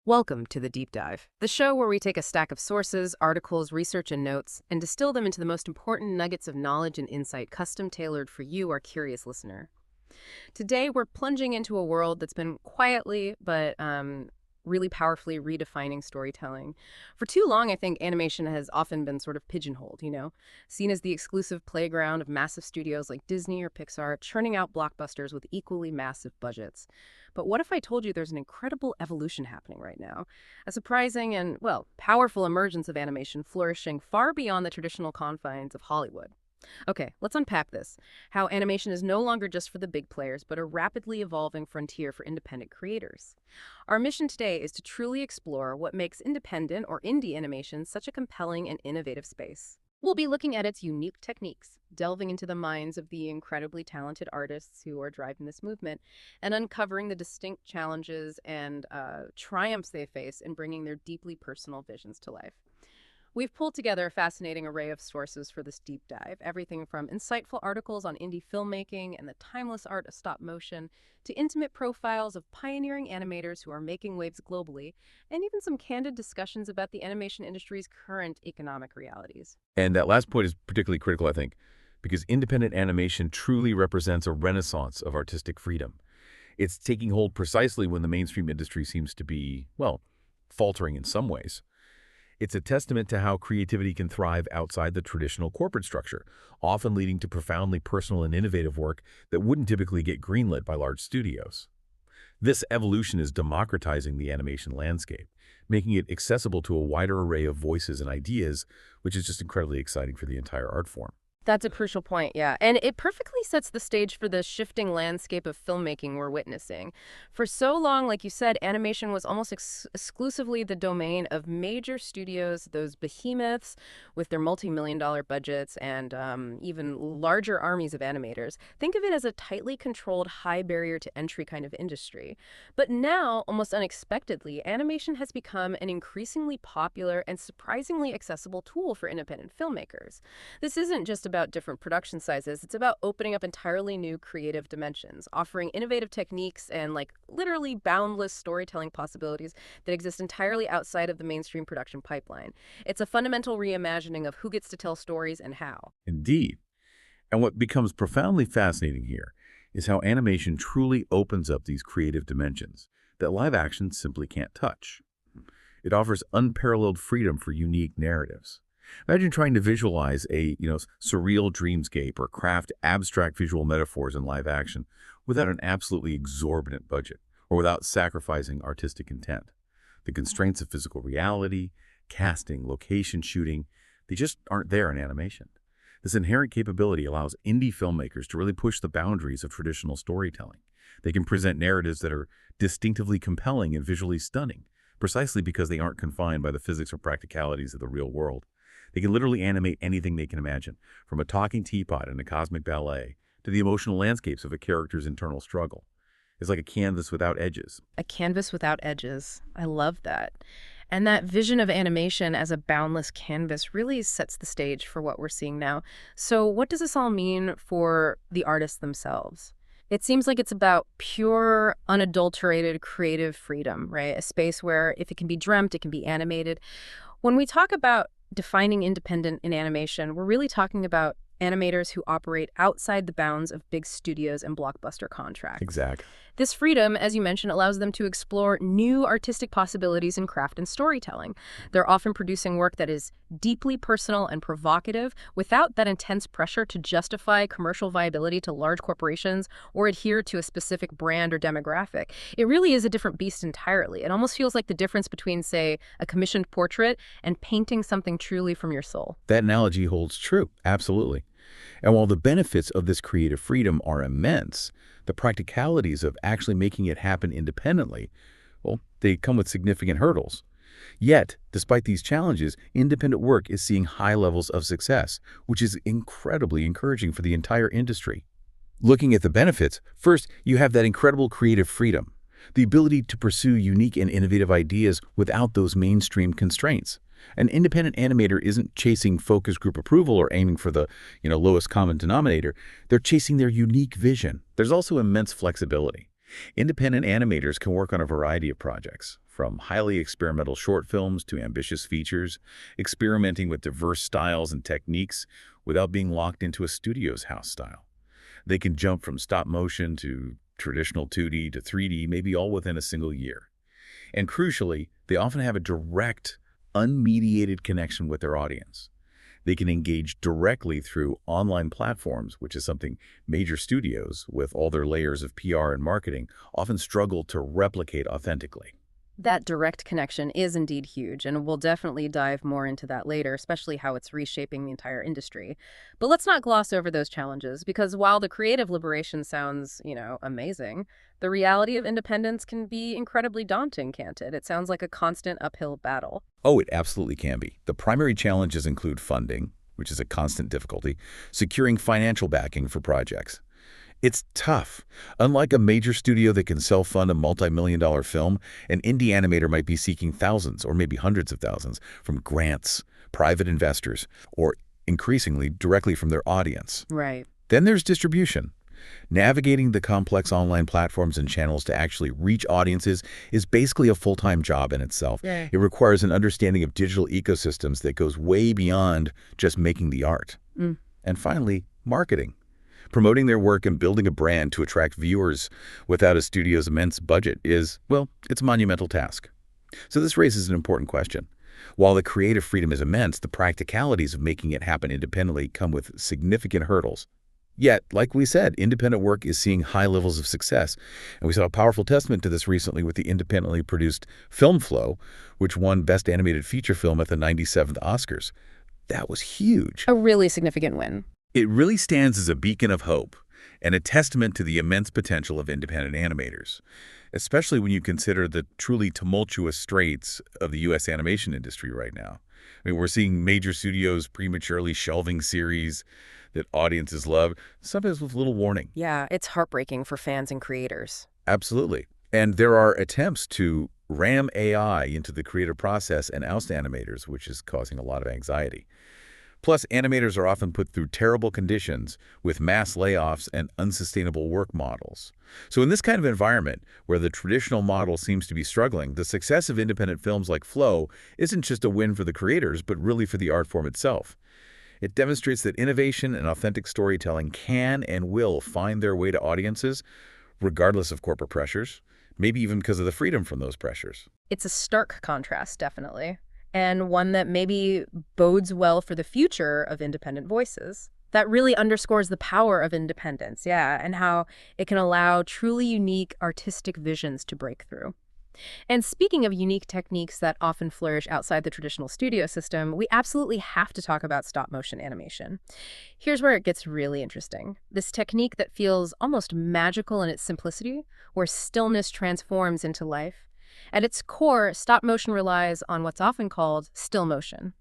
Welcome to The Deep Dive, the show where we take a stack of sources, articles, research, and notes, and distill them into the most important nuggets of knowledge and insight custom-tailored for you, our curious listener. Today, we're plunging into a world that's been quietly, but really powerfully redefining storytelling. For too long, I think animation has often been sort of pigeonholed, seen as the exclusive playground of massive studios like Disney or Pixar, churning out blockbusters with equally massive budgets. But what if I told you there's an incredible evolution happening right now? A surprising and, well, powerful emergence of animation flourishing far beyond the traditional confines of Hollywood. Okay, let's unpack this. How animation is no longer just for the big players, but a rapidly evolving frontier for independent creators. Our mission today is to truly explore what makes independent or indie animation such a compelling and innovative space. We'll be looking at its unique techniques, delving into the minds of the incredibly talented artists who are driving this movement, and uncovering the distinct challenges and triumphs they face in bringing their deeply personal visions to life. We've pulled together a fascinating array of sources for this deep dive, everything from insightful articles on indie filmmaking and the timeless art of stop motion, to intimate profiles of pioneering animators who are making waves globally, and even some candid discussions about the animation industry's current economic realities. And that last point is particularly critical, I think, because independent animation truly represents a renaissance of artistic freedom. It's taking hold precisely when the mainstream industry seems to be, well, faltering in some ways. It's a testament to how creativity can thrive outside the traditional corporate structure, often leading to profoundly personal and innovative work that wouldn't typically get greenlit by large studios. This evolution is democratizing the animation landscape, making it accessible to a wider array of voices and ideas, which is just incredibly exciting for the entire art form. That's a crucial point, yeah. And it perfectly sets the stage for the shifting landscape of filmmaking we're witnessing. For so long, like you said, animation was almost exclusively the domain of major studios, those behemoths with their multi-million-dollar budgets and even larger armies of animators. Think of it as a tightly controlled, high barrier to entry kind of industry. But now, almost unexpectedly, animation has become an increasingly popular and surprisingly accessible tool for independent filmmakers. This isn't just about different production sizes. It's about opening up entirely new creative dimensions, offering innovative techniques and literally boundless storytelling possibilities that exist entirely outside of the mainstream production pipeline. It's a fundamental reimagining of who gets to tell stories and how. Indeed. And what becomes profoundly fascinating here is how animation truly opens up these creative dimensions that live action simply can't touch. It offers unparalleled freedom for unique narratives. Imagine trying to visualize a, surreal dreamscape or craft abstract visual metaphors in live action without an absolutely exorbitant budget or without sacrificing artistic intent. The constraints of physical reality, casting, location shooting, they just aren't there in animation. This inherent capability allows indie filmmakers to really push the boundaries of traditional storytelling. They can present narratives that are distinctively compelling and visually stunning, precisely because they aren't confined by the physics or practicalities of the real world. They can literally animate anything they can imagine, from a talking teapot in a cosmic ballet to the emotional landscapes of a character's internal struggle. It's like a canvas without edges. A canvas without edges. I love that. And that vision of animation as a boundless canvas really sets the stage for what we're seeing now. So what does this all mean for the artists themselves? It seems like it's about pure, unadulterated creative freedom, right? A space where if it can be dreamt, it can be animated. When we talk about defining independent in animation, we're really talking about animators who operate outside the bounds of big studios and blockbuster contracts. Exactly. This freedom, as you mentioned, allows them to explore new artistic possibilities in craft and storytelling. They're often producing work that is deeply personal and provocative without that intense pressure to justify commercial viability to large corporations or adhere to a specific brand or demographic. It really is a different beast entirely. It almost feels like the difference between, say, a commissioned portrait and painting something truly from your soul. That analogy holds true, absolutely. And while the benefits of this creative freedom are immense, the practicalities of actually making it happen independently, well, they come with significant hurdles. Yet, despite these challenges, independent work is seeing high levels of success, which is incredibly encouraging for the entire industry. Looking at the benefits, first, you have that incredible creative freedom, the ability to pursue unique and innovative ideas without those mainstream constraints. An independent animator isn't chasing focus group approval or aiming for the, lowest common denominator. They're chasing their unique vision. There's also immense flexibility. Independent animators can work on a variety of projects, from highly experimental short films to ambitious features, experimenting with diverse styles and techniques without being locked into a studio's house style. They can jump from stop motion to traditional 2D to 3D, maybe all within a single year. And crucially, they often have a direct, unmediated connection with their audience. They can engage directly through online platforms, which is something major studios, with all their layers of PR and marketing, often struggle to replicate authentically. That direct connection is indeed huge, and we'll definitely dive more into that later, especially how it's reshaping the entire industry. But let's not gloss over those challenges, because while the creative liberation sounds, amazing, the reality of independence can be incredibly daunting, can't it? It sounds like a constant uphill battle. Oh, it absolutely can be. The primary challenges include funding, which is a constant difficulty, securing financial backing for projects. It's tough. Unlike a major studio that can self-fund a multi-million-dollar film, an indie animator might be seeking thousands or maybe hundreds of thousands from grants, private investors, or increasingly directly from their audience. Right. Then there's distribution. Navigating the complex online platforms and channels to actually reach audiences is basically a full-time job in itself. Yeah. It requires an understanding of digital ecosystems that goes way beyond just making the art. And finally, marketing. Promoting their work and building a brand to attract viewers without a studio's immense budget is, well, it's a monumental task. So this raises an important question. While the creative freedom is immense, the practicalities of making it happen independently come with significant hurdles. Yet, like we said, independent work is seeing high levels of success. And we saw a powerful testament to this recently with the independently produced Film Flow, which won Best Animated Feature Film at the 97th Oscars. That was huge. A really significant win. It really stands as a beacon of hope and a testament to the immense potential of independent animators, especially when you consider the truly tumultuous straits of the U.S. animation industry right now. I mean, we're seeing major studios prematurely shelving series that audiences love, sometimes with little warning. Yeah, it's heartbreaking for fans and creators. Absolutely. And there are attempts to ram AI into the creative process and oust animators, which is causing a lot of anxiety. Plus, animators are often put through terrible conditions with mass layoffs and unsustainable work models. So in this kind of environment, where the traditional model seems to be struggling, the success of independent films like Flow isn't just a win for the creators, but really for the art form itself. It demonstrates that innovation and authentic storytelling can and will find their way to audiences, regardless of corporate pressures, maybe even because of the freedom from those pressures. It's a stark contrast, definitely, and one that maybe bodes well for the future of independent voices. That really underscores the power of independence, yeah, and how it can allow truly unique artistic visions to break through. And speaking of unique techniques that often flourish outside the traditional studio system, we absolutely have to talk about stop-motion animation. Here's where it gets really interesting. This technique that feels almost magical in its simplicity, where stillness transforms into life. At its core, stop-motion relies on what's often called still motion,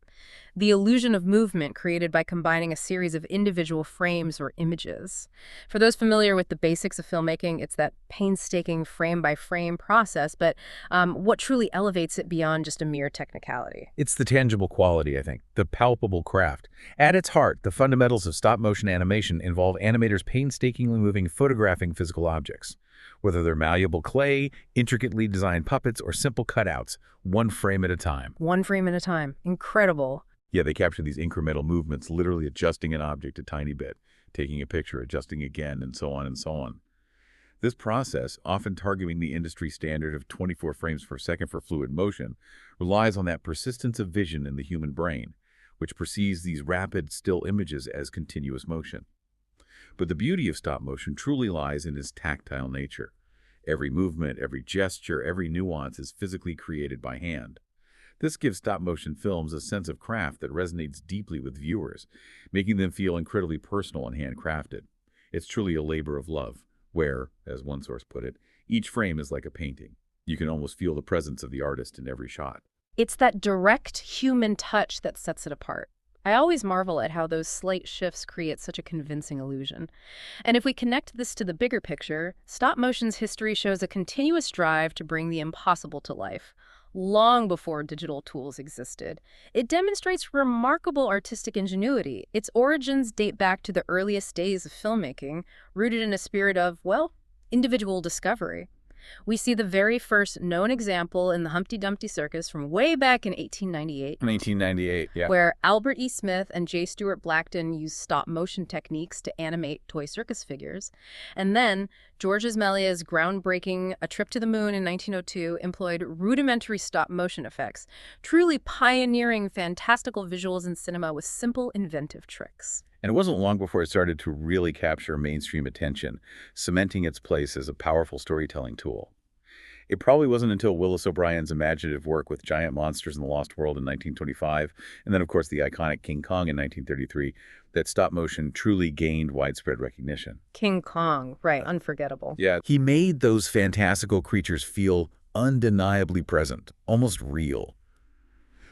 the illusion of movement created by combining a series of individual frames or images. For those familiar with the basics of filmmaking, it's that painstaking frame-by-frame process, but what truly elevates it beyond just a mere technicality? It's the tangible quality, I think, the palpable craft. At its heart, the fundamentals of stop-motion animation involve animators painstakingly photographing physical objects. Whether they're malleable clay, intricately designed puppets, or simple cutouts, one frame at a time. One frame at a time. Incredible. Yeah, they capture these incremental movements, literally adjusting an object a tiny bit, taking a picture, adjusting again, and so on and so on. This process, often targeting the industry standard of 24 frames per second for fluid motion, relies on that persistence of vision in the human brain, which perceives these rapid, still images as continuous motion. But the beauty of stop motion truly lies in its tactile nature. Every movement, every gesture, every nuance is physically created by hand. This gives stop-motion films a sense of craft that resonates deeply with viewers, making them feel incredibly personal and handcrafted. It's truly a labor of love, where, as one source put it, each frame is like a painting. You can almost feel the presence of the artist in every shot. It's that direct human touch that sets it apart. I always marvel at how those slight shifts create such a convincing illusion. And if we connect this to the bigger picture, stop-motion's history shows a continuous drive to bring the impossible to life. Long before digital tools existed. It demonstrates remarkable artistic ingenuity. Its origins date back to the earliest days of filmmaking, rooted in a spirit of, well, individual discovery. We see the very first known example in the Humpty Dumpty Circus from way back in 1898. 1998, yeah. Where Albert E. Smith and J. Stuart Blackton used stop-motion techniques to animate toy circus figures. And then Georges Méliès's groundbreaking A Trip to the Moon in 1902 employed rudimentary stop-motion effects, truly pioneering fantastical visuals in cinema with simple, inventive tricks. And it wasn't long before it started to really capture mainstream attention, cementing its place as a powerful storytelling tool. It probably wasn't until Willis O'Brien's imaginative work with Giant Monsters in the Lost World in 1925, and then, of course, the iconic King Kong in 1933, that stop motion truly gained widespread recognition. King Kong, right, unforgettable. Yeah, he made those fantastical creatures feel undeniably present, almost real.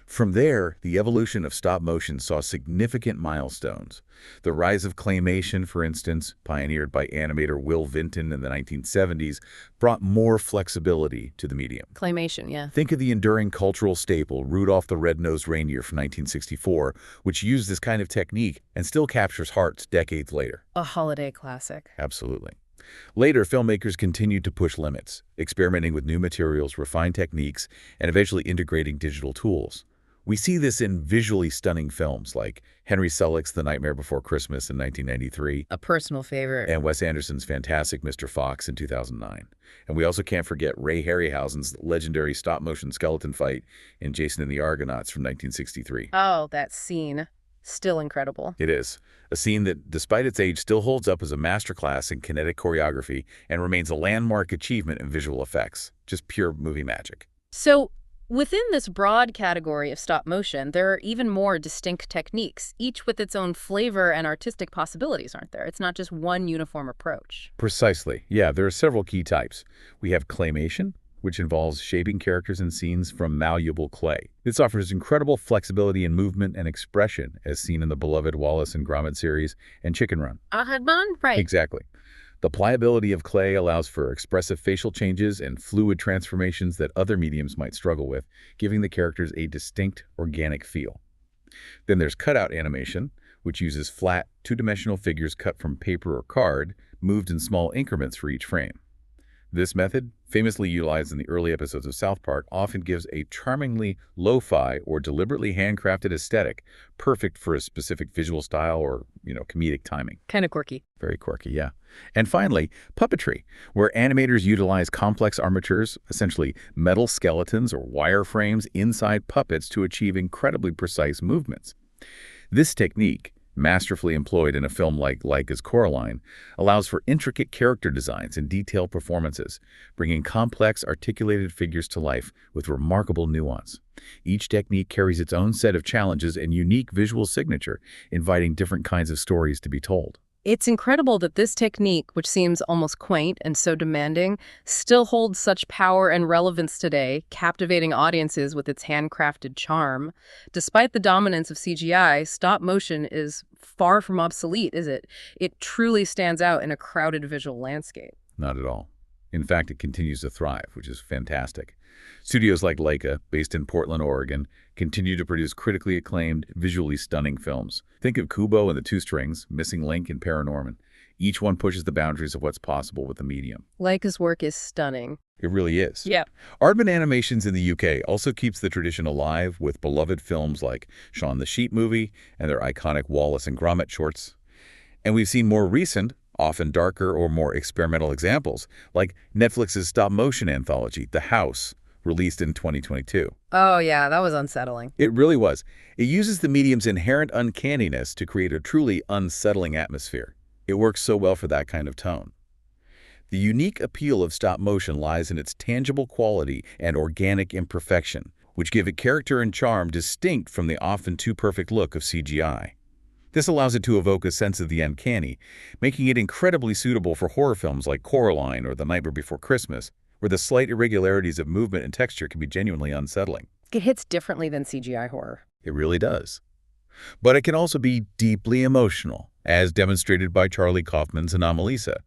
From there, the evolution of stop motion saw significant milestones. The rise of claymation, for instance, pioneered by animator Will Vinton in the 1970s, brought more flexibility to the medium. Claymation, yeah. Think of the enduring cultural staple Rudolph the Red-Nosed Reindeer from 1964, which used this kind of technique and still captures hearts decades later. A holiday classic. Absolutely. Later, filmmakers continued to push limits, experimenting with new materials, refined techniques, and eventually integrating digital tools. We see this in visually stunning films like Henry Selick's The Nightmare Before Christmas in 1993, A personal favorite. and Wes Anderson's fantastic Mr. Fox in 2009. And we also can't forget Ray Harryhausen's legendary stop-motion skeleton fight in Jason and the Argonauts from 1963. Oh, that scene. Still incredible. It is. A scene that, despite its age, still holds up as a masterclass in kinetic choreography and remains a landmark achievement in visual effects. Just pure movie magic. So, within this broad category of stop motion, there are even more distinct techniques, each with its own flavor and artistic possibilities, aren't there? It's not just one uniform approach. Precisely. Yeah, there are several key types. We have claymation, which involves shaping characters and scenes from malleable clay. This offers incredible flexibility in movement and expression, as seen in the beloved Wallace and Gromit series and Chicken Run. Right. Exactly. The pliability of clay allows for expressive facial changes and fluid transformations that other mediums might struggle with, giving the characters a distinct, organic feel. Then there's cutout animation, which uses flat, two-dimensional figures cut from paper or card, moved in small increments for each frame. This method, famously utilized in the early episodes of South Park, often gives a charmingly lo-fi or deliberately handcrafted aesthetic, perfect for a specific visual style or, comedic timing. Kind of quirky. Very quirky, yeah. And finally, puppetry, where animators utilize complex armatures, essentially metal skeletons or wireframes inside puppets to achieve incredibly precise movements. This technique, masterfully employed in a film like Laika's Coraline, allows for intricate character designs and detailed performances, bringing complex, articulated figures to life with remarkable nuance. Each technique carries its own set of challenges and unique visual signature, inviting different kinds of stories to be told. It's incredible that this technique, which seems almost quaint and so demanding, still holds such power and relevance today, captivating audiences with its handcrafted charm. Despite the dominance of CGI, stop motion is far from obsolete, is it? It truly stands out in a crowded visual landscape. Not at all. In fact, it continues to thrive, which is fantastic. Studios like Laika, based in Portland, Oregon, continue to produce critically acclaimed, visually stunning films. Think of Kubo and the Two Strings, Missing Link, and Paranorman. Each one pushes the boundaries of what's possible with the medium. Laika's work is stunning. It really is. Yeah. Aardman Animations in the UK also keeps the tradition alive with beloved films like Shaun the Sheep movie and their iconic Wallace and Gromit shorts. And we've seen more recent, often darker or more experimental examples, like Netflix's stop-motion anthology, The House, released in 2022. Oh, yeah, that was unsettling. It really was. It uses the medium's inherent uncanniness to create a truly unsettling atmosphere. It works so well for that kind of tone. The unique appeal of stop-motion lies in its tangible quality and organic imperfection, which give it character and charm distinct from the often too-perfect look of CGI. This allows it to evoke a sense of the uncanny, making it incredibly suitable for horror films like Coraline or The Nightmare Before Christmas, where the slight irregularities of movement and texture can be genuinely unsettling. It hits differently than CGI horror. It really does. But it can also be deeply emotional, as demonstrated by Charlie Kaufman's Anomalisa.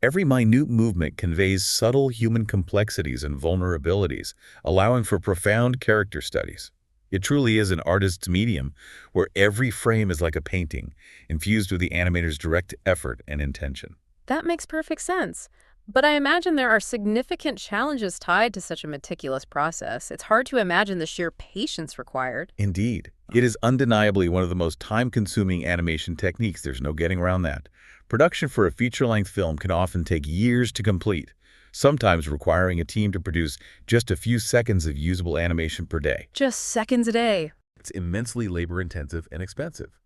Every minute movement conveys subtle human complexities and vulnerabilities, allowing for profound character studies. It truly is an artist's medium, where every frame is like a painting, infused with the animator's direct effort and intention. That makes perfect sense. But I imagine there are significant challenges tied to such a meticulous process. It's hard to imagine the sheer patience required. Indeed, it is undeniably one of the most time-consuming animation techniques. There's no getting around that. Production for a feature-length film can often take years to complete, sometimes requiring a team to produce just a few seconds of usable animation per day. Just seconds a day. It's immensely labor-intensive and expensive,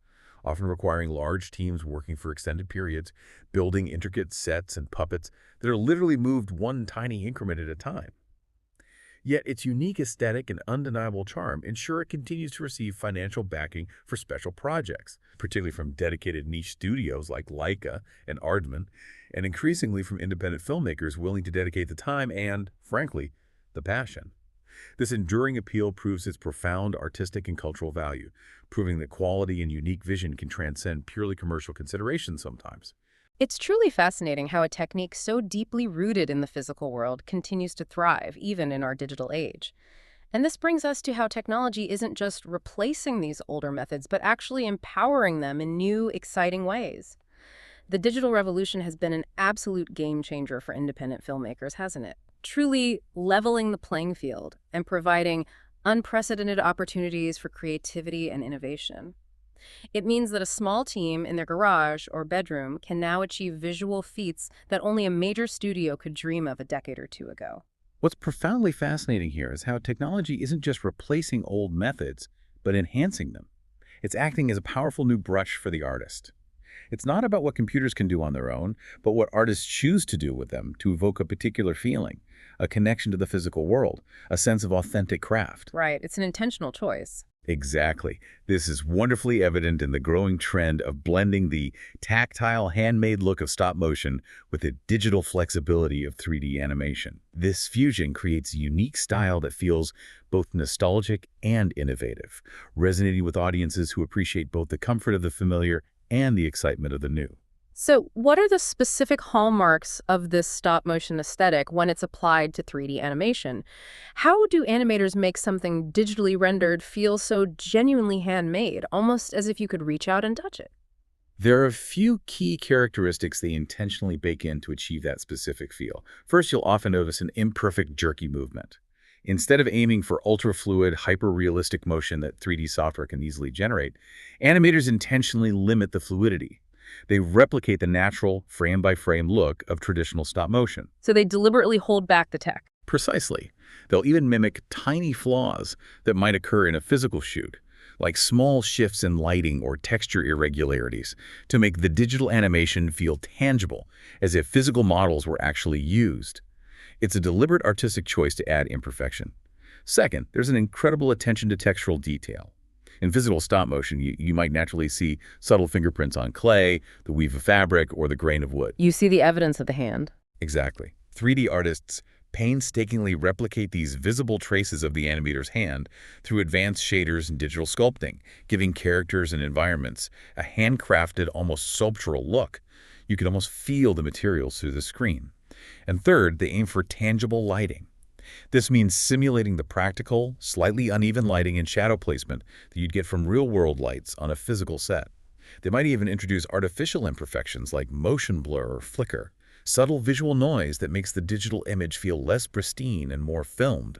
often requiring large teams working for extended periods, building intricate sets and puppets that are literally moved one tiny increment at a time. Yet its unique aesthetic and undeniable charm ensure it continues to receive financial backing for special projects, particularly from dedicated niche studios like Leica and Aardman, and increasingly from independent filmmakers willing to dedicate the time and, frankly, the passion. This enduring appeal proves its profound artistic and cultural value, proving that quality and unique vision can transcend purely commercial considerations sometimes. It's truly fascinating how a technique so deeply rooted in the physical world continues to thrive, even in our digital age. And this brings us to how technology isn't just replacing these older methods, but actually empowering them in new, exciting ways. The digital revolution has been an absolute game changer for independent filmmakers, hasn't it? Truly leveling the playing field and providing unprecedented opportunities for creativity and innovation. It means that a small team in their garage or bedroom can now achieve visual feats that only a major studio could dream of a decade or two ago. What's profoundly fascinating here is how technology isn't just replacing old methods, but enhancing them. It's acting as a powerful new brush for the artist. It's not about what computers can do on their own, but what artists choose to do with them to evoke a particular feeling, a connection to the physical world, a sense of authentic craft. Right, it's an intentional choice. Exactly. This is wonderfully evident in the growing trend of blending the tactile, handmade look of stop motion with the digital flexibility of 3D animation. This fusion creates a unique style that feels both nostalgic and innovative, resonating with audiences who appreciate both the comfort of the familiar and the excitement of the new. So, what are the specific hallmarks of this stop-motion aesthetic when it's applied to 3D animation? How do animators make something digitally rendered feel so genuinely handmade, almost as if you could reach out and touch it? There are a few key characteristics they intentionally bake in to achieve that specific feel. First, you'll often notice an imperfect, jerky movement. Instead of aiming for ultra-fluid, hyper-realistic motion that 3D software can easily generate, animators intentionally limit the fluidity. They replicate the natural, frame-by-frame look of traditional stop motion. So they deliberately hold back the tech. Precisely. They'll even mimic tiny flaws that might occur in a physical shoot, like small shifts in lighting or texture irregularities, to make the digital animation feel tangible, as if physical models were actually used. It's a deliberate artistic choice to add imperfection. Second, there's an incredible attention to textural detail. In physical stop motion, you might naturally see subtle fingerprints on clay, the weave of fabric, or the grain of wood. You see the evidence of the hand. Exactly. 3D artists painstakingly replicate these visible traces of the animator's hand through advanced shaders and digital sculpting, giving characters and environments a handcrafted, almost sculptural look. You can almost feel the materials through the screen. And third, they aim for tangible lighting. This means simulating the practical, slightly uneven lighting and shadow placement that you'd get from real-world lights on a physical set. They might even introduce artificial imperfections like motion blur or flicker, subtle visual noise that makes the digital image feel less pristine and more filmed,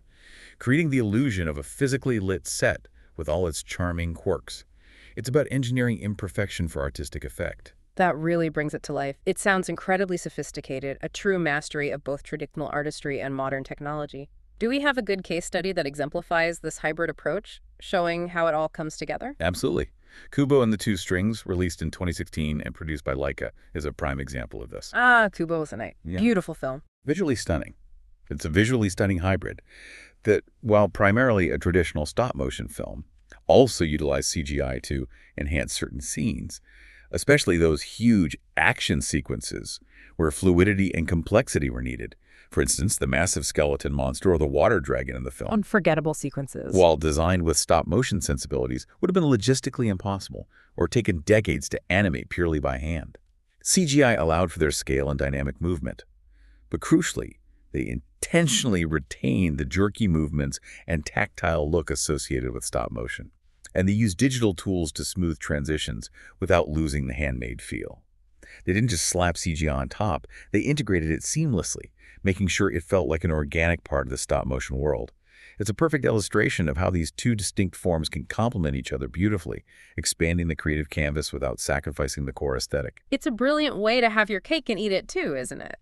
creating the illusion of a physically lit set with all its charming quirks. It's about engineering imperfection for artistic effect. That really brings it to life. It sounds incredibly sophisticated, a true mastery of both traditional artistry and modern technology. Do we have a good case study that exemplifies this hybrid approach, showing how it all comes together? Absolutely. Kubo and the Two Strings, released in 2016 and produced by Leica, is a prime example of this. Ah, Kubo was a night. Yeah. Beautiful film. Visually stunning. It's a visually stunning hybrid that, while primarily a traditional stop-motion film, also utilized CGI to enhance certain scenes, especially those huge action sequences where fluidity and complexity were needed. For instance, the massive skeleton monster or the water dragon in the film, Unforgettable sequences. while designed with stop-motion sensibilities, would have been logistically impossible or taken decades to animate purely by hand. CGI allowed for their scale and dynamic movement, but crucially, they intentionally retained the jerky movements and tactile look associated with stop motion. And they used digital tools to smooth transitions without losing the handmade feel. They didn't just slap CGI on top, they integrated it seamlessly, making sure it felt like an organic part of the stop-motion world. It's a perfect illustration of how these two distinct forms can complement each other beautifully, expanding the creative canvas without sacrificing the core aesthetic. It's a brilliant way to have your cake and eat it too, isn't it?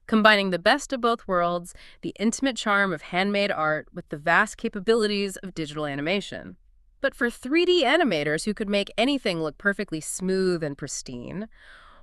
Combining the best of both worlds, the intimate charm of handmade art with the vast capabilities of digital animation. But for 3D animators who could make anything look perfectly smooth and pristine,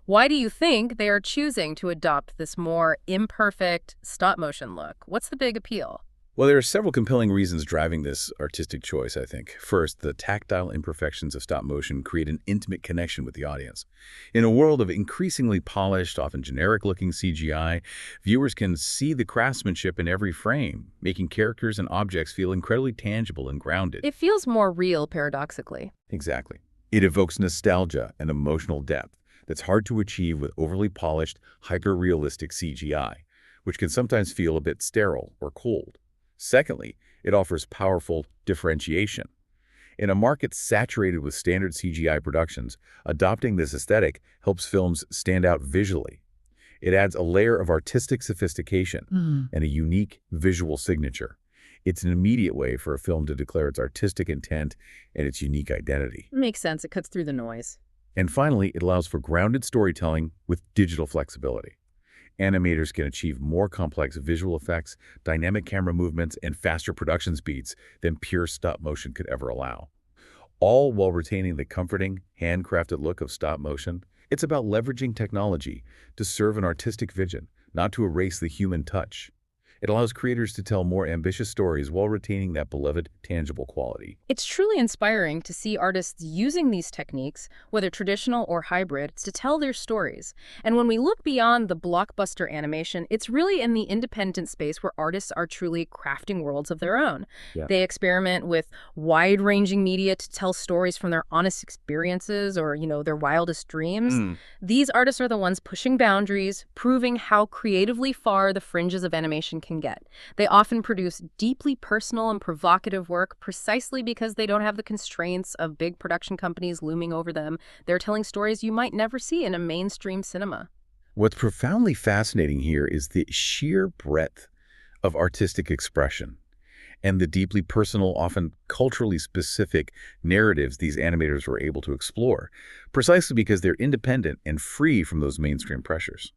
why do you think they are choosing to adopt this more imperfect stop-motion look? What's the big appeal? Well, there are several compelling reasons driving this artistic choice, I think. First, the tactile imperfections of stop motion create an intimate connection with the audience. In a world of increasingly polished, often generic-looking CGI, viewers can see the craftsmanship in every frame, making characters and objects feel incredibly tangible and grounded. It feels more real, paradoxically. Exactly. It evokes nostalgia and emotional depth that's hard to achieve with overly polished, hyper-realistic CGI, which can sometimes feel a bit sterile or cold. Secondly, it offers powerful differentiation. In a market saturated with standard CGI productions, adopting this aesthetic helps films stand out visually. It adds a layer of artistic sophistication and a unique visual signature. It's an immediate way for a film to declare its artistic intent and its unique identity. Makes sense. It cuts through the noise. And finally, it allows for grounded storytelling with digital flexibility. Animators can achieve more complex visual effects, dynamic camera movements, and faster production speeds than pure stop motion could ever allow. All while retaining the comforting, handcrafted look of stop motion. It's about leveraging technology to serve an artistic vision, not to erase the human touch. It allows creators to tell more ambitious stories while retaining that beloved, tangible quality. It's truly inspiring to see artists using these techniques, whether traditional or hybrid, to tell their stories. And when we look beyond the blockbuster animation, it's really in the independent space where artists are truly crafting worlds of their own. Yeah. They experiment with wide-ranging media to tell stories from their honest experiences or, their wildest dreams. These artists are the ones pushing boundaries, proving how creatively far the fringes of animation can get. They often produce deeply personal and provocative work precisely because they don't have the constraints of big production companies looming over them. They're telling stories you might never see in a mainstream cinema. What's profoundly fascinating here is the sheer breadth of artistic expression and the deeply personal, often culturally specific narratives these animators were able to explore, precisely because they're independent and free from those mainstream pressures.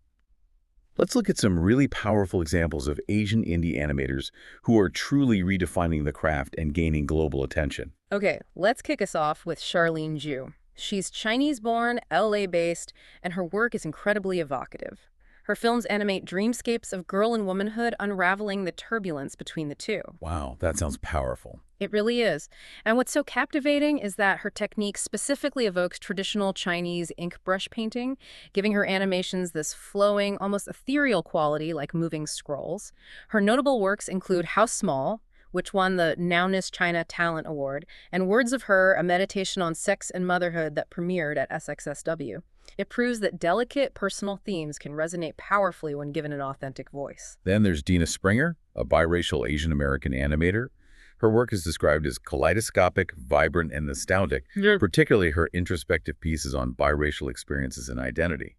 Let's look at some really powerful examples of Asian indie animators who are truly redefining the craft and gaining global attention. Okay, let's kick us off with Charlene Zhu. She's Chinese-born, LA-based, and her work is incredibly evocative. Her films animate dreamscapes of girl and womanhood, unraveling the turbulence between the two. Wow, that sounds powerful. It really is. And what's so captivating is that her technique specifically evokes traditional Chinese ink brush painting, giving her animations this flowing, almost ethereal quality like moving scrolls. Her notable works include How Small, which won the Nowness China Talent Award, and Words of Her, a meditation on sex and motherhood that premiered at SXSW. It proves that delicate personal themes can resonate powerfully when given an authentic voice. Then there's Dina Springer, a biracial Asian-American animator. Her work is described as kaleidoscopic, vibrant, and nostalgic, particularly her introspective pieces on biracial experiences and identity.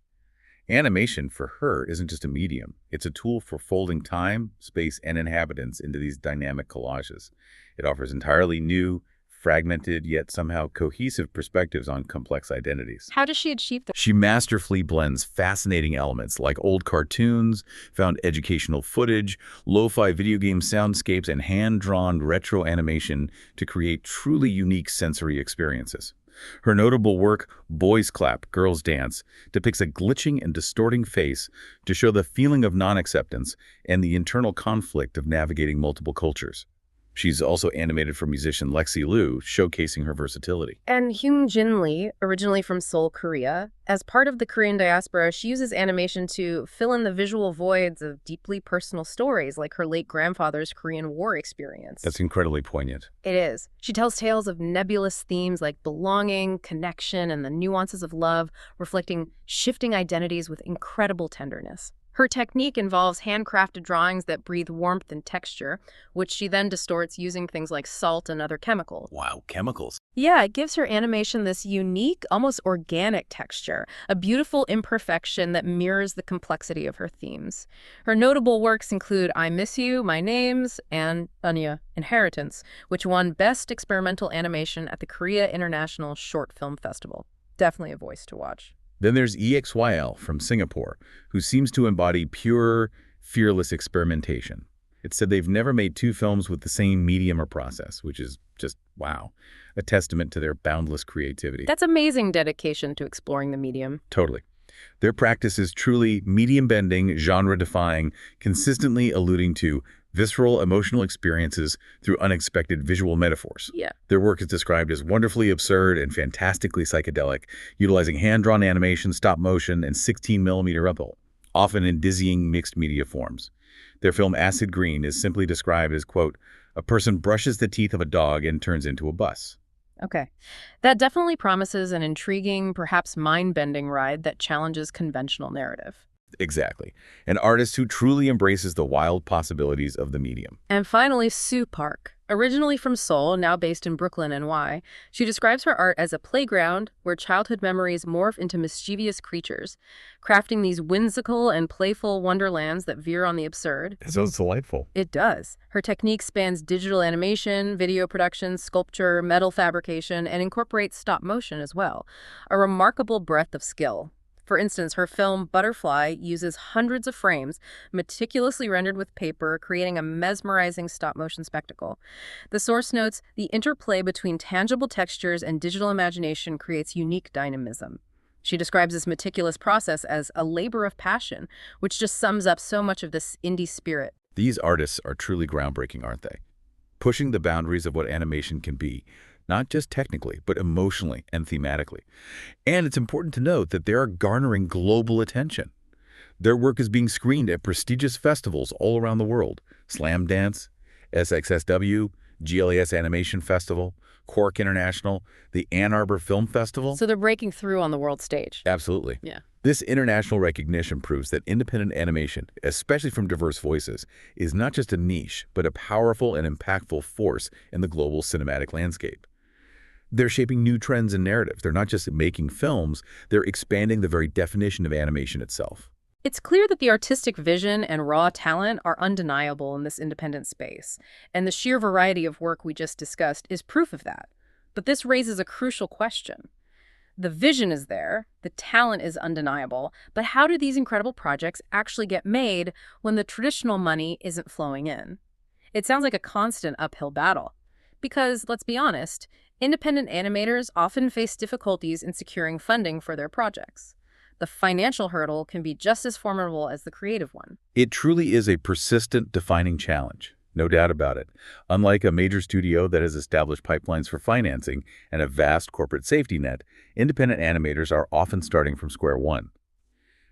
Animation, for her, isn't just a medium. It's a tool for folding time, space, and inhabitants into these dynamic collages. It offers entirely new, fragmented, yet somehow cohesive perspectives on complex identities. How does she achieve that? She masterfully blends fascinating elements like old cartoons, found educational footage, lo-fi video game soundscapes, and hand-drawn retro animation to create truly unique sensory experiences. Her notable work, Boys Clap, Girls Dance, depicts a glitching and distorting face to show the feeling of non-acceptance and the internal conflict of navigating multiple cultures. She's also animated for musician Lexi Liu, showcasing her versatility. And Hyung Jin Lee, originally from Seoul, Korea. As part of the Korean diaspora, she uses animation to fill in the visual voids of deeply personal stories, like her late grandfather's Korean War experience. That's incredibly poignant. It is. She tells tales of nebulous themes like belonging, connection, and the nuances of love, reflecting shifting identities with incredible tenderness. Her technique involves handcrafted drawings that breathe warmth and texture, which she then distorts using things like salt and other chemicals. Wow, chemicals. Yeah, it gives her animation this unique, almost organic texture, a beautiful imperfection that mirrors the complexity of her themes. Her notable works include I Miss You, My Names, and Anya, Inheritance, which won Best Experimental Animation at the Korea International Short Film Festival. Definitely a voice to watch. Then there's EXYL from Singapore, who seems to embody pure, fearless experimentation. It said they've never made two films with the same medium or process, which is just, wow, a testament to their boundless creativity. That's amazing dedication to exploring the medium. Totally. Their practice is truly medium-bending, genre-defying, consistently alluding to visceral emotional experiences through unexpected visual metaphors. Yeah. Their work is described as wonderfully absurd and fantastically psychedelic, utilizing hand-drawn animation, stop motion, and 16mm upload, often in dizzying mixed media forms. Their film Acid Green is simply described as, quote, a person brushes the teeth of a dog and turns into a bus. Okay. That definitely promises an intriguing, perhaps mind-bending ride that challenges conventional narrative. Exactly. An artist who truly embraces the wild possibilities of the medium. And finally, Sue Park. Originally from Seoul, now based in Brooklyn, NY, she describes her art as a playground where childhood memories morph into mischievous creatures, crafting these whimsical and playful wonderlands that veer on the absurd. It sounds delightful. It does. Her technique spans digital animation, video production, sculpture, metal fabrication, and incorporates stop motion as well. A remarkable breadth of skill. For instance, her film Butterfly uses hundreds of frames, meticulously rendered with paper, creating a mesmerizing stop-motion spectacle. The source notes, the interplay between tangible textures and digital imagination creates unique dynamism. She describes this meticulous process as a labor of passion, which just sums up so much of this indie spirit. These artists are truly groundbreaking, aren't they? Pushing the boundaries of what animation can be, not just technically, but emotionally and thematically. And it's important to note that they are garnering global attention. Their work is being screened at prestigious festivals all around the world. Slam Dance, SXSW, GLAS Animation Festival, Cork International, the Ann Arbor Film Festival. So they're breaking through on the world stage. Absolutely. Yeah. This international recognition proves that independent animation, especially from diverse voices, is not just a niche, but a powerful and impactful force in the global cinematic landscape. They're shaping new trends and narratives. They're not just making films, they're expanding the very definition of animation itself. It's clear that the artistic vision and raw talent are undeniable in this independent space, and the sheer variety of work we just discussed is proof of that. But this raises a crucial question. The vision is there, the talent is undeniable, but how do these incredible projects actually get made when the traditional money isn't flowing in? It sounds like a constant uphill battle. Because, let's be honest, independent animators often face difficulties in securing funding for their projects. The financial hurdle can be just as formidable as the creative one. It truly is a persistent, defining challenge. No doubt about it. Unlike a major studio that has established pipelines for financing and a vast corporate safety net, independent animators are often starting from square one.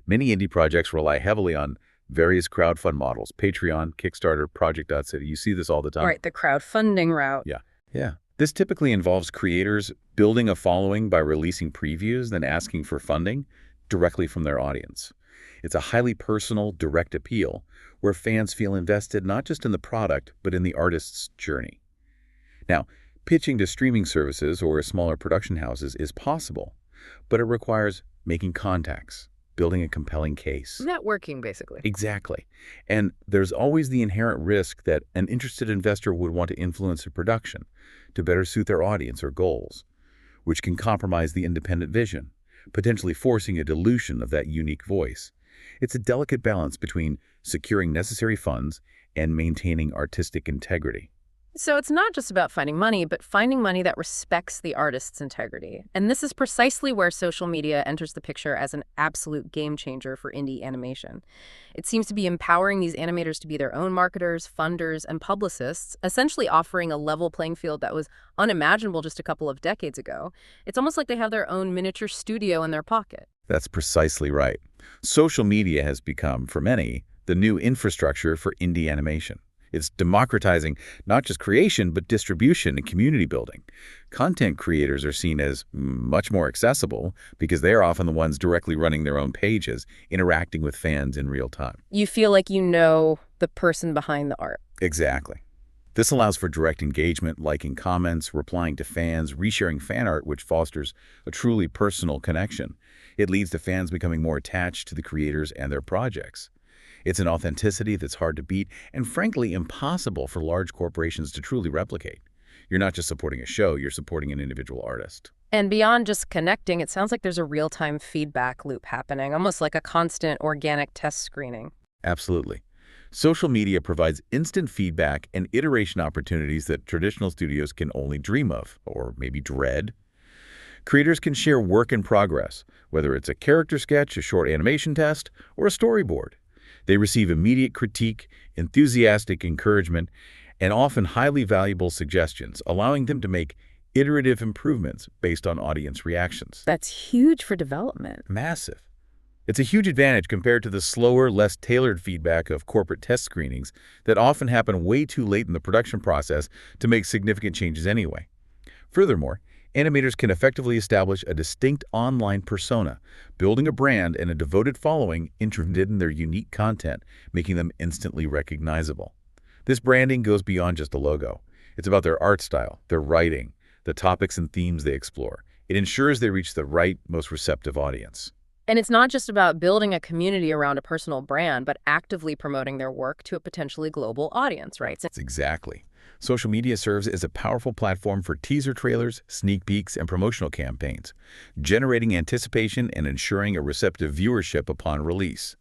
Many indie projects rely heavily on various crowdfund models, Patreon, Kickstarter, Project.City. You see this all the time. Right, the crowdfunding route. Yeah. This typically involves creators building a following by releasing previews, then asking for funding directly from their audience. It's a highly personal, direct appeal where fans feel invested not just in the product, but in the artist's journey. Now, pitching to streaming services or smaller production houses is possible, but it requires making contacts, building a compelling case. Networking, basically. Exactly. And there's always the inherent risk that an interested investor would want to influence a production to better suit their audience or goals, which can compromise the independent vision, potentially forcing a dilution of that unique voice. It's a delicate balance between securing necessary funds and maintaining artistic integrity. So it's not just about finding money, but finding money that respects the artist's integrity. And this is precisely where social media enters the picture as an absolute game changer for indie animation. It seems to be empowering these animators to be their own marketers, funders, and publicists, essentially offering a level playing field that was unimaginable just a couple of decades ago. It's almost like they have their own miniature studio in their pocket. That's precisely right. Social media has become, for many, the new infrastructure for indie animation. It's democratizing not just creation, but distribution and community building. Content creators are seen as much more accessible because they are often the ones directly running their own pages, interacting with fans in real time. You feel like you know the person behind the art. Exactly. This allows for direct engagement, liking comments, replying to fans, resharing fan art, which fosters a truly personal connection. It leads to fans becoming more attached to the creators and their projects. It's an authenticity that's hard to beat and, frankly, impossible for large corporations to truly replicate. You're not just supporting a show, you're supporting an individual artist. And beyond just connecting, it sounds like there's a real-time feedback loop happening, almost like a constant organic test screening. Absolutely. Social media provides instant feedback and iteration opportunities that traditional studios can only dream of, or maybe dread. Creators can share work in progress, whether it's a character sketch, a short animation test, or a storyboard. They receive immediate critique, enthusiastic encouragement, and often highly valuable suggestions, allowing them to make iterative improvements based on audience reactions. That's huge for development. Massive. It's a huge advantage compared to the slower, less tailored feedback of corporate test screenings that often happen way too late in the production process to make significant changes anyway. Furthermore, animators can effectively establish a distinct online persona, building a brand and a devoted following interested in their unique content, making them instantly recognizable. This branding goes beyond just a logo. It's about their art style, their writing, the topics and themes they explore. It ensures they reach the right, most receptive audience. And it's not just about building a community around a personal brand, but actively promoting their work to a potentially global audience, right? Exactly. Social media serves as a powerful platform for teaser trailers, sneak peeks, and promotional campaigns, generating anticipation and ensuring a receptive viewership upon release.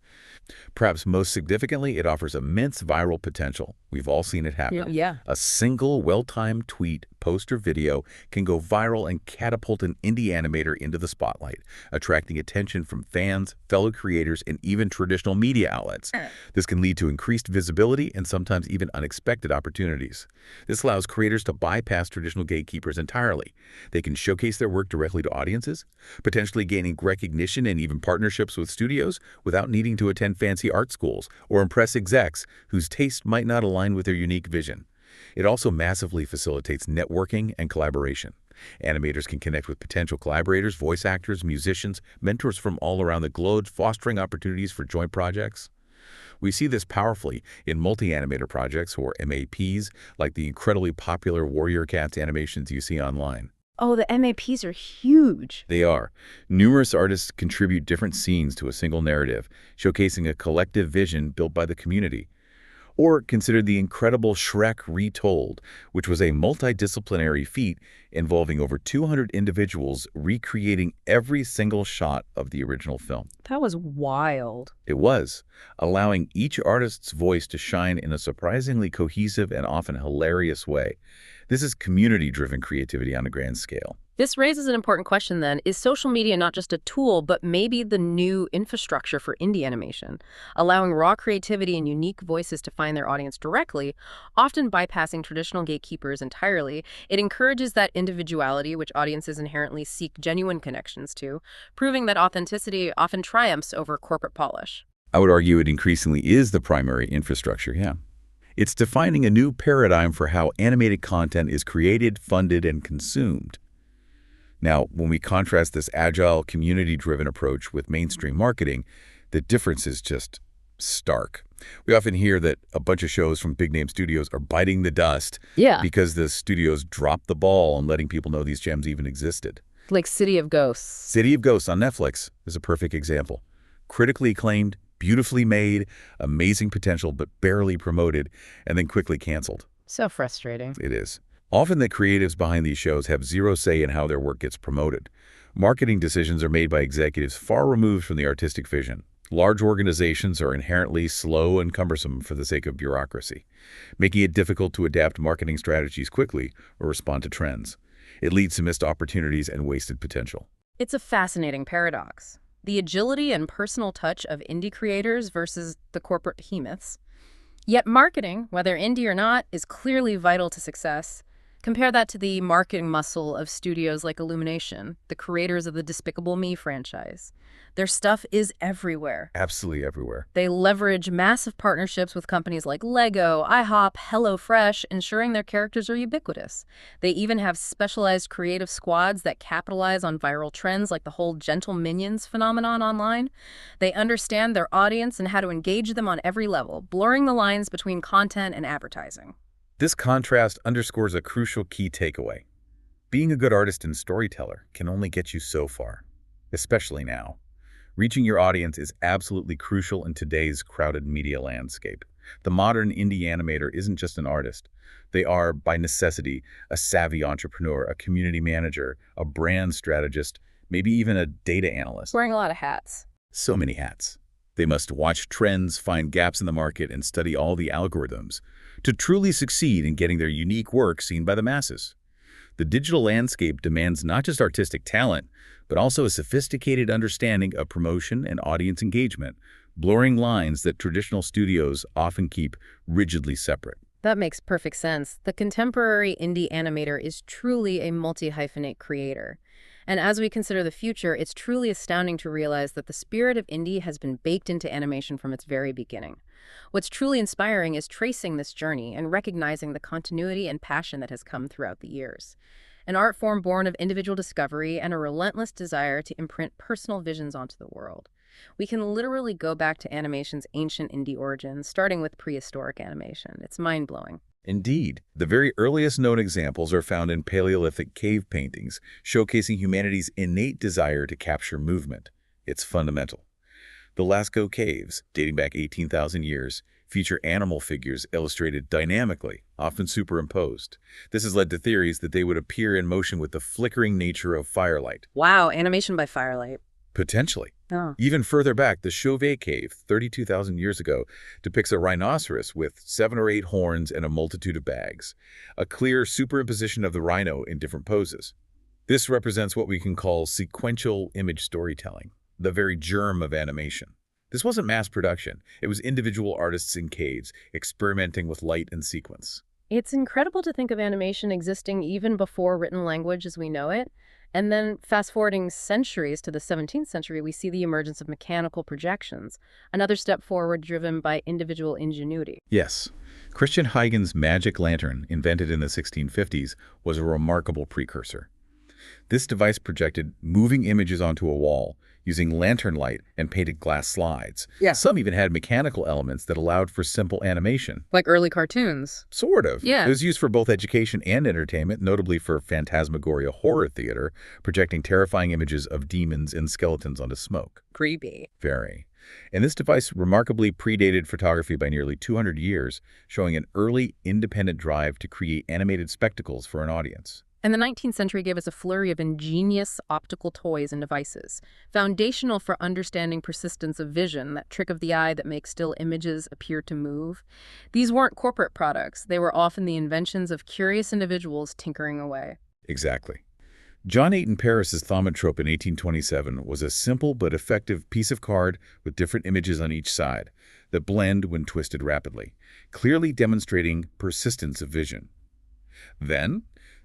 Perhaps most significantly, it offers immense viral potential. We've all seen it happen. Yeah. A single well-timed tweet, post, or video can go viral and catapult an indie animator into the spotlight, attracting attention from fans, fellow creators, and even traditional media outlets. This can lead to increased visibility and sometimes even unexpected opportunities. This allows creators to bypass traditional gatekeepers entirely. They can showcase their work directly to audiences, potentially gaining recognition and even partnerships with studios without needing to attend fancy art schools or impress execs whose taste might not align with their unique vision. It also massively facilitates networking and collaboration. Animators can connect with potential collaborators, voice actors, musicians, mentors from all around the globe, fostering opportunities for joint projects. We see this powerfully in multi-animator projects, or MAPs, like the incredibly popular Warrior Cats animations you see online. Oh, the MAPs are huge. They are. Numerous artists contribute different scenes to a single narrative, showcasing a collective vision built by the community. Or consider the incredible Shrek Retold, which was a multidisciplinary feat involving over 200 individuals recreating every single shot of the original film. That was wild. It was, allowing each artist's voice to shine in a surprisingly cohesive and often hilarious way. This is community-driven creativity on a grand scale. This raises an important question then. Is social media not just a tool, but maybe the new infrastructure for indie animation, allowing raw creativity and unique voices to find their audience directly, often bypassing traditional gatekeepers entirely? It encourages that individuality, which audiences inherently seek genuine connections to, proving that authenticity often triumphs over corporate polish. I would argue it increasingly is the primary infrastructure, yeah. It's defining a new paradigm for how animated content is created, funded, and consumed. Now, when we contrast this agile, community-driven approach with mainstream marketing, the difference is just stark. We often hear that a bunch of shows from big-name studios are biting the dust because the studios dropped the ball on letting people know these gems even existed. Like City of Ghosts. City of Ghosts on Netflix is a perfect example. Critically acclaimed, beautifully made, amazing potential, but barely promoted, and then quickly canceled. So frustrating. It is. Often the creatives behind these shows have zero say in how their work gets promoted. Marketing decisions are made by executives far removed from the artistic vision. Large organizations are inherently slow and cumbersome for the sake of bureaucracy, making it difficult to adapt marketing strategies quickly or respond to trends. It leads to missed opportunities and wasted potential. It's a fascinating paradox. The agility and personal touch of indie creators versus the corporate behemoths. Yet marketing, whether indie or not, is clearly vital to success. Compare that to the marketing muscle of studios like Illumination, the creators of the Despicable Me franchise. Their stuff is everywhere. Absolutely everywhere. They leverage massive partnerships with companies like Lego, IHOP, HelloFresh, ensuring their characters are ubiquitous. They even have specialized creative squads that capitalize on viral trends like the whole gentle minions phenomenon online. They understand their audience and how to engage them on every level, blurring the lines between content and advertising. This contrast underscores a crucial key takeaway. Being a good artist and storyteller can only get you so far, especially now. Reaching your audience is absolutely crucial in today's crowded media landscape. The modern indie animator isn't just an artist. They are, by necessity, a savvy entrepreneur, a community manager, a brand strategist, maybe even a data analyst. Wearing a lot of hats. So many hats. They must watch trends, find gaps in the market, and study all the algorithms to truly succeed in getting their unique work seen by the masses. The digital landscape demands not just artistic talent, but also a sophisticated understanding of promotion and audience engagement, blurring lines that traditional studios often keep rigidly separate. That makes perfect sense. The contemporary indie animator is truly a multi-hyphenate creator. And as we consider the future, it's truly astounding to realize that the spirit of indie has been baked into animation from its very beginning. What's truly inspiring is tracing this journey and recognizing the continuity and passion that has come throughout the years. An art form born of individual discovery and a relentless desire to imprint personal visions onto the world. We can literally go back to animation's ancient indie origins, starting with prehistoric animation. It's mind-blowing. Indeed, the very earliest known examples are found in Paleolithic cave paintings, showcasing humanity's innate desire to capture movement. It's fundamental. The Lascaux caves, dating back 18,000 years, feature animal figures illustrated dynamically, often superimposed. This has led to theories that they would appear in motion with the flickering nature of firelight. Wow, animation by firelight. Potentially. Oh. Even further back, the Chauvet Cave, 32,000 years ago, depicts a rhinoceros with 7 or 8 horns and a multitude of bags, a clear superimposition of the rhino in different poses. This represents what we can call sequential image storytelling, the very germ of animation. This wasn't mass production. It was individual artists in caves experimenting with light and sequence. It's incredible to think of animation existing even before written language as we know it. And then fast-forwarding centuries to the 17th century, we see the emergence of mechanical projections, another step forward driven by individual ingenuity. Yes. Christian Huygens' magic lantern, invented in the 1650s, was a remarkable precursor. This device projected moving images onto a wall using lantern light and painted glass slides. Yeah. Some even had mechanical elements that allowed for simple animation. Like early cartoons. Sort of. Yeah. It was used for both education and entertainment, notably for phantasmagoria horror theater, projecting terrifying images of demons and skeletons onto smoke. Creepy. Very. And this device remarkably predated photography by nearly 200 years, showing an early independent drive to create animated spectacles for an audience. And the 19th century gave us a flurry of ingenious optical toys and devices, foundational for understanding persistence of vision, that trick of the eye that makes still images appear to move. These weren't corporate products. They were often the inventions of curious individuals tinkering away. Exactly. John Aiton Paris's thaumatrope in 1827 was a simple but effective piece of card with different images on each side that blend when twisted rapidly, clearly demonstrating persistence of vision. Then,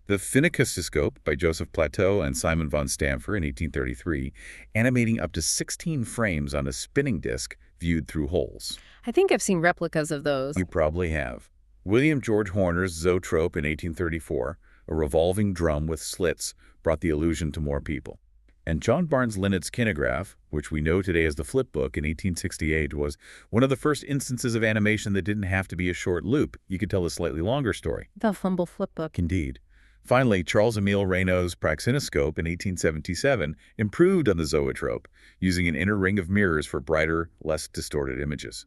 the phenakistoscope by Joseph Plateau and Simon von Stamfer in 1833, animating up to 16 frames on a spinning disc viewed through holes. I think I've seen replicas of those. You probably have. William George Horner's zoetrope in 1834, a revolving drum with slits, brought the illusion to more people. And John Barnes Linnet's kinograph, which we know today as the flipbook in 1868, was one of the first instances of animation that didn't have to be a short loop. You could tell a slightly longer story. The fumble flipbook. Indeed. Finally, Charles-Émile Reynaud's praxinoscope in 1877 improved on the zoetrope, using an inner ring of mirrors for brighter, less distorted images.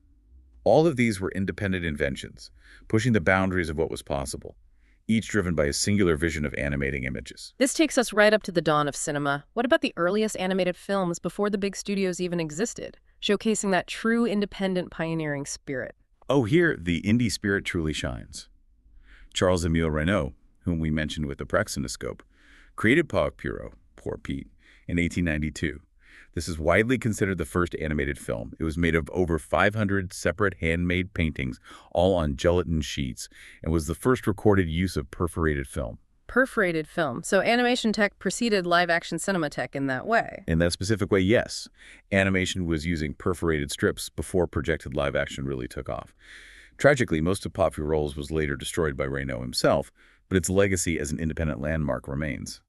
All of these were independent inventions, pushing the boundaries of what was possible, each driven by a singular vision of animating images. This takes us right up to the dawn of cinema. What about the earliest animated films before the big studios even existed, showcasing that true independent pioneering spirit? Oh, here the indie spirit truly shines. Charles-Émile Reynaud, whom we mentioned with the praxinoscope, created Paw Pierrot, Poor Pete, in 1892. This is widely considered the first animated film. It was made of over 500 separate handmade paintings, all on gelatin sheets, and was the first recorded use of perforated film. Perforated film. So animation tech preceded live-action cinema tech in that way. In that specific way, yes. Animation was using perforated strips before projected live action really took off. Tragically, most of Popular Roles was later destroyed by Reynaud himself, but its legacy as an independent landmark remains.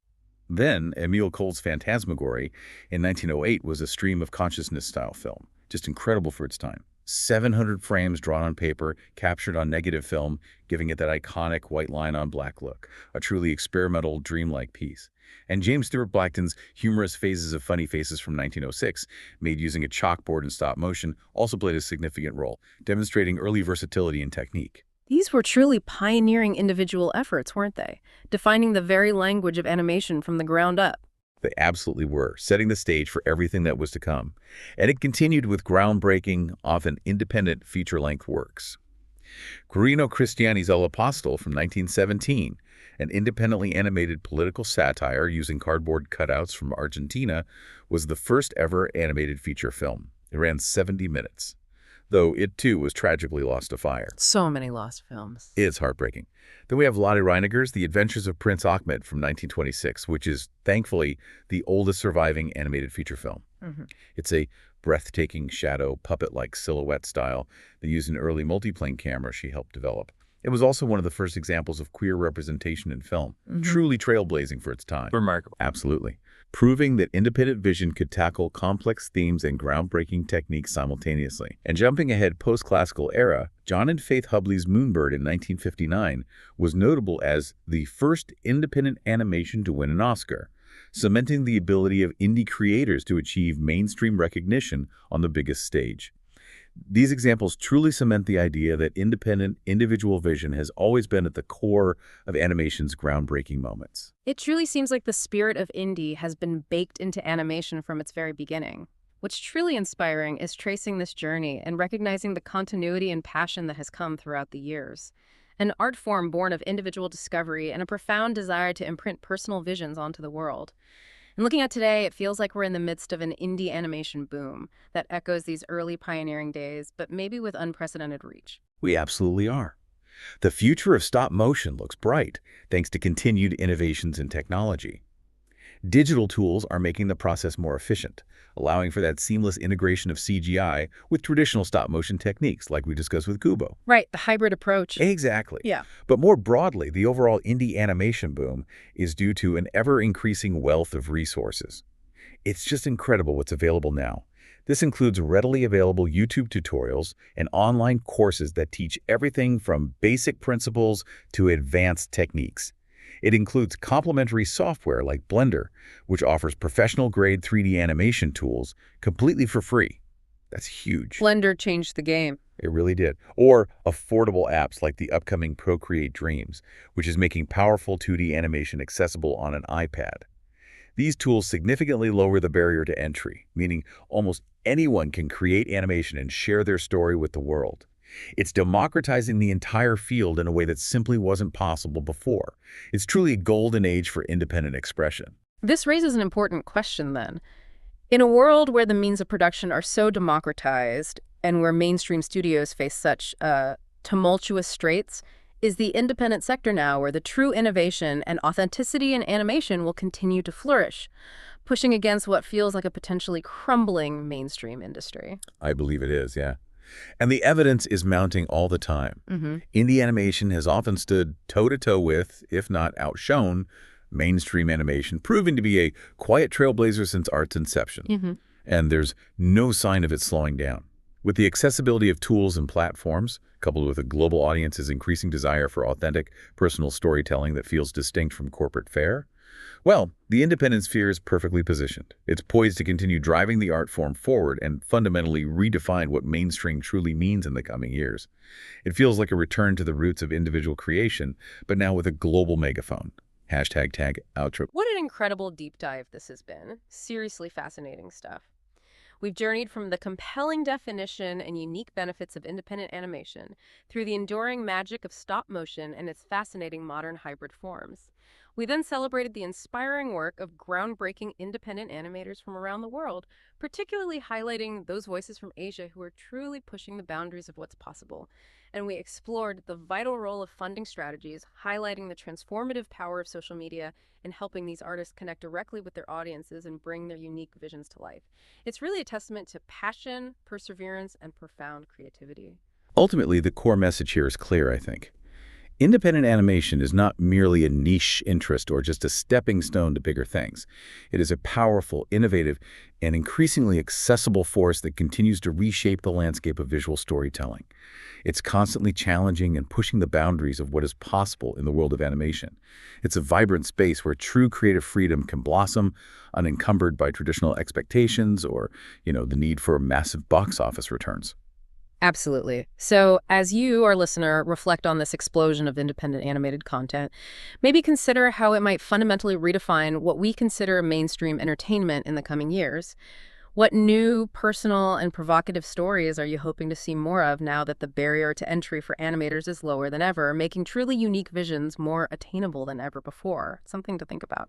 Then, Emile Cole's Phantasmagory in 1908 was a stream of consciousness-style film, just incredible for its time. 700 frames drawn on paper, captured on negative film, giving it that iconic white line on black look, a truly experimental, dreamlike piece. And James Stewart Blackton's humorous Phases of Funny Faces from 1906, made using a chalkboard and stop motion, also played a significant role, demonstrating early versatility and technique. These were truly pioneering individual efforts, weren't they? Defining the very language of animation from the ground up. They absolutely were, setting the stage for everything that was to come. And it continued with groundbreaking, often independent feature-length works. Quirino Cristiani's El Apostol from 1917, an independently animated political satire using cardboard cutouts from Argentina, was the first ever animated feature film. It ran 70 minutes. Though it too was tragically lost to fire. So many lost films. It's heartbreaking. Then we have Lotte Reiniger's The Adventures of Prince Ahmed from 1926, which is, thankfully, the oldest surviving animated feature film. It's a breathtaking shadow, puppet-like silhouette style that used an early multiplane camera she helped develop. It was also one of the first examples of queer representation in film, truly trailblazing for its time. Remarkable. Absolutely. Proving that independent vision could tackle complex themes and groundbreaking techniques simultaneously. And jumping ahead post-classical era, John and Faith Hubley's Moonbird in 1959 was notable as the first independent animation to win an Oscar, cementing the ability of indie creators to achieve mainstream recognition on the biggest stage. These examples truly cement the idea that independent, individual vision has always been at the core of animation's groundbreaking moments. It truly seems like the spirit of indie has been baked into animation from its very beginning. What's truly inspiring is tracing this journey and recognizing the continuity and passion that has come throughout the years. An art form born of individual discovery and a profound desire to imprint personal visions onto the world. And looking at today, it feels like we're in the midst of an indie animation boom that echoes these early pioneering days, but maybe with unprecedented reach. We absolutely are. The future of stop motion looks bright, thanks to continued innovations in technology. Digital tools are making the process more efficient, allowing for that seamless integration of CGI with traditional stop-motion techniques like we discussed with Kubo. Right, the hybrid approach. Exactly. Yeah. But more broadly, the overall indie animation boom is due to an ever-increasing wealth of resources. It's just incredible what's available now. This includes readily available YouTube tutorials and online courses that teach everything from basic principles to advanced techniques. It includes complementary software like Blender, which offers professional-grade 3D animation tools completely for free. That's huge. Blender changed the game. It really did. Or affordable apps like the upcoming Procreate Dreams, which is making powerful 2D animation accessible on an iPad. These tools significantly lower the barrier to entry, meaning almost anyone can create animation and share their story with the world. It's democratizing the entire field in a way that simply wasn't possible before. It's truly a golden age for independent expression. This raises an important question then. In a world where the means of production are so democratized and where mainstream studios face such tumultuous straits, is the independent sector now where the true innovation and authenticity in animation will continue to flourish, pushing against what feels like a potentially crumbling mainstream industry? I believe it is, yeah. And the evidence is mounting all the time. Indie animation has often stood toe-to-toe with, if not outshone, mainstream animation, proving to be a quiet trailblazer since art's inception. And there's no sign of it slowing down. With the accessibility of tools and platforms, coupled with a global audience's increasing desire for authentic, personal storytelling that feels distinct from corporate fare, well, the independent sphere is perfectly positioned. It's poised to continue driving the art form forward and fundamentally redefine what mainstream truly means in the coming years. It feels like a return to the roots of individual creation, but now with a global megaphone. #tag outro. What an incredible deep dive this has been. Seriously fascinating stuff. We've journeyed from the compelling definition and unique benefits of independent animation through the enduring magic of stop motion and its fascinating modern hybrid forms. We then celebrated the inspiring work of groundbreaking independent animators from around the world, particularly highlighting those voices from Asia who are truly pushing the boundaries of what's possible. And we explored the vital role of funding strategies, highlighting the transformative power of social media in helping these artists connect directly with their audiences and bring their unique visions to life. It's really a testament to passion, perseverance, and profound creativity. Ultimately, the core message here is clear, I think. Independent animation is not merely a niche interest or just a stepping stone to bigger things. It is a powerful, innovative, and increasingly accessible force that continues to reshape the landscape of visual storytelling. It's constantly challenging and pushing the boundaries of what is possible in the world of animation. It's a vibrant space where true creative freedom can blossom, unencumbered by traditional expectations or, the need for massive box office returns. Absolutely. So, as you, our listener, reflect on this explosion of independent animated content, maybe consider how it might fundamentally redefine what we consider mainstream entertainment in the coming years. What new, personal, and provocative stories are you hoping to see more of now that the barrier to entry for animators is lower than ever, making truly unique visions more attainable than ever before? Something to think about.